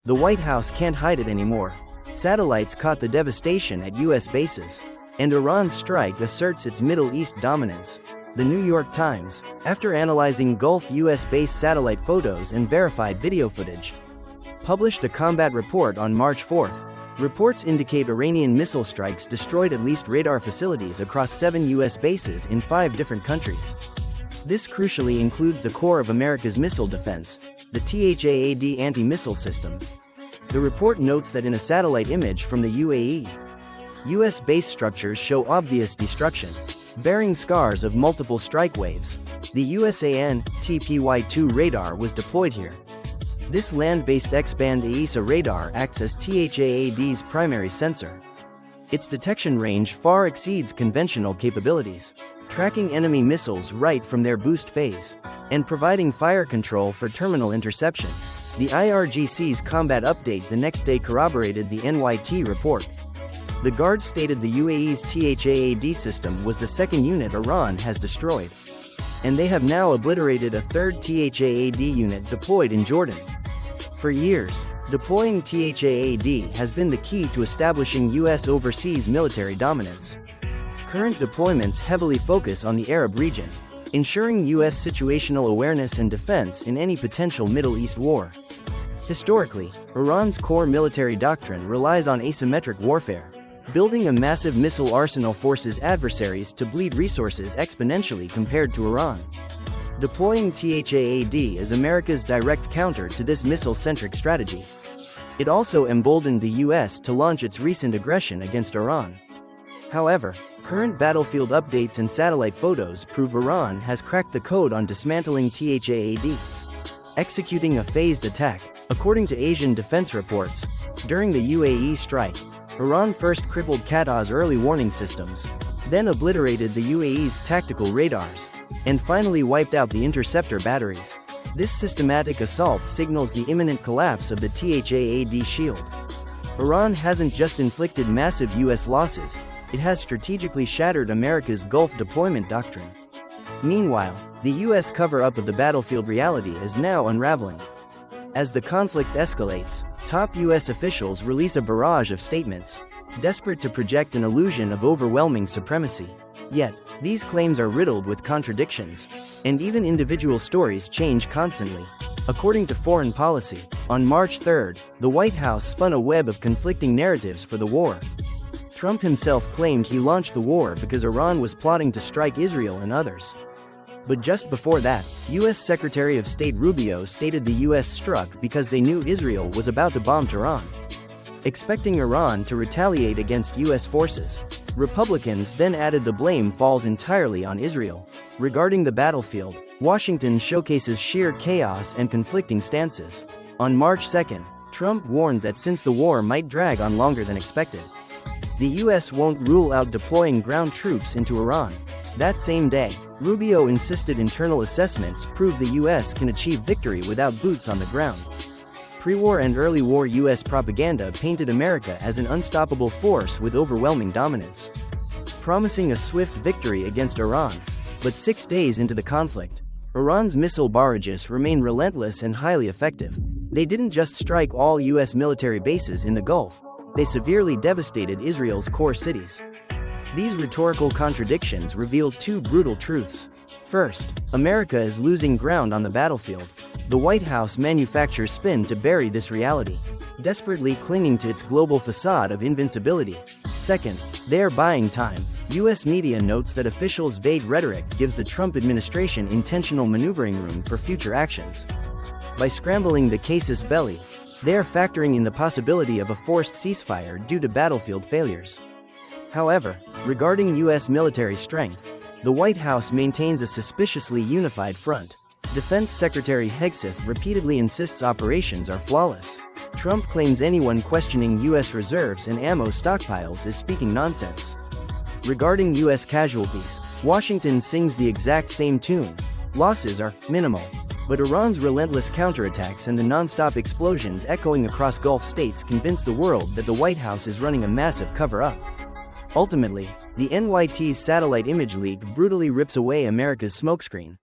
The White House can't hide it anymore. Satellites caught the devastation at U.S. bases. And Iran's strike asserts its Middle East dominance. The New York Times, after analyzing Gulf U.S.-based satellite photos and verified video footage, published a combat report on March 4. Reports indicate Iranian missile strikes destroyed at least radar facilities across 7 U.S. bases in 5 different countries. This crucially includes the core of America's missile defense, the THAAD anti-missile system. The report notes that in a satellite image from the UAE, U.S. base structures show obvious destruction, bearing scars of multiple strike waves. The USAN TPY-2 radar was deployed here. This land-based X-band AESA radar acts as THAAD's primary sensor. Its detection range far exceeds conventional capabilities, tracking enemy missiles right from their boost phase, and providing fire control for terminal interception. The IRGC's combat update the next day corroborated the NYT report. The Guard stated the UAE's THAAD system was the second unit Iran has destroyed, and they have now obliterated a third THAAD unit deployed in Jordan. For years, deploying THAAD has been the key to establishing U.S. overseas military dominance. Current deployments heavily focus on the Arab region, ensuring U.S. situational awareness and defense in any potential Middle East war. Historically, Iran's core military doctrine relies on asymmetric warfare. Building a massive missile arsenal forces adversaries to bleed resources exponentially compared to Iran. Deploying THAAD is America's direct counter to this missile-centric strategy. It also emboldened the U.S. to launch its recent aggression against Iran. However, current battlefield updates and satellite photos prove Iran has cracked the code on dismantling THAAD, executing a phased attack. According to Asian defense reports, during the UAE strike, Iran first crippled Qatar's early warning systems, then obliterated the UAE's tactical radars, and finally wiped out the interceptor batteries. This systematic assault signals the imminent collapse of the THAAD shield. Iran hasn't just inflicted massive U.S. losses, it has strategically shattered America's Gulf deployment doctrine. Meanwhile, the U.S. cover-up of the battlefield reality is now unraveling. As the conflict escalates, top U.S. officials release a barrage of statements, desperate to project an illusion of overwhelming supremacy. Yet, these claims are riddled with contradictions, and even individual stories change constantly. According to Foreign Policy, on March 3, the White House spun a web of conflicting narratives for the war. Trump himself claimed he launched the war because Iran was plotting to strike Israel and others. But just before that, U.S. Secretary of State Rubio stated the U.S. struck because they knew Israel was about to bomb Tehran, expecting Iran to retaliate against U.S. forces. Republicans then added the blame falls entirely on Israel. Regarding the battlefield, Washington showcases sheer chaos and conflicting stances. On March 2, Trump warned that since the war might drag on longer than expected, the U.S. won't rule out deploying ground troops into Iran. That same day, Rubio insisted internal assessments prove the U.S. can achieve victory without boots on the ground. Pre-war and early war U.S. propaganda painted America as an unstoppable force with overwhelming dominance, promising a swift victory against Iran. But 6 days into the conflict, Iran's missile barrages remain relentless and highly effective. They didn't just strike all U.S. military bases in the Gulf, they severely devastated Israel's core cities. These rhetorical contradictions reveal two brutal truths. First, America is losing ground on the battlefield. The White House manufactures spin to bury this reality, desperately clinging to its global facade of invincibility. Second, they are buying time. U.S. media notes that officials' vague rhetoric gives the Trump administration intentional maneuvering room for future actions. By scrambling the casus belli, they are factoring in the possibility of a forced ceasefire due to battlefield failures. However, regarding U.S. military strength, the White House maintains a suspiciously unified front. Defense Secretary Hegseth repeatedly insists operations are flawless. Trump claims anyone questioning U.S. reserves and ammo stockpiles is speaking nonsense. Regarding U.S. casualties, Washington sings the exact same tune. Losses are minimal. But Iran's relentless counterattacks and the non-stop explosions echoing across Gulf states convince the world that the White House is running a massive cover-up. Ultimately, the NYT's satellite image leak brutally rips away America's smokescreen.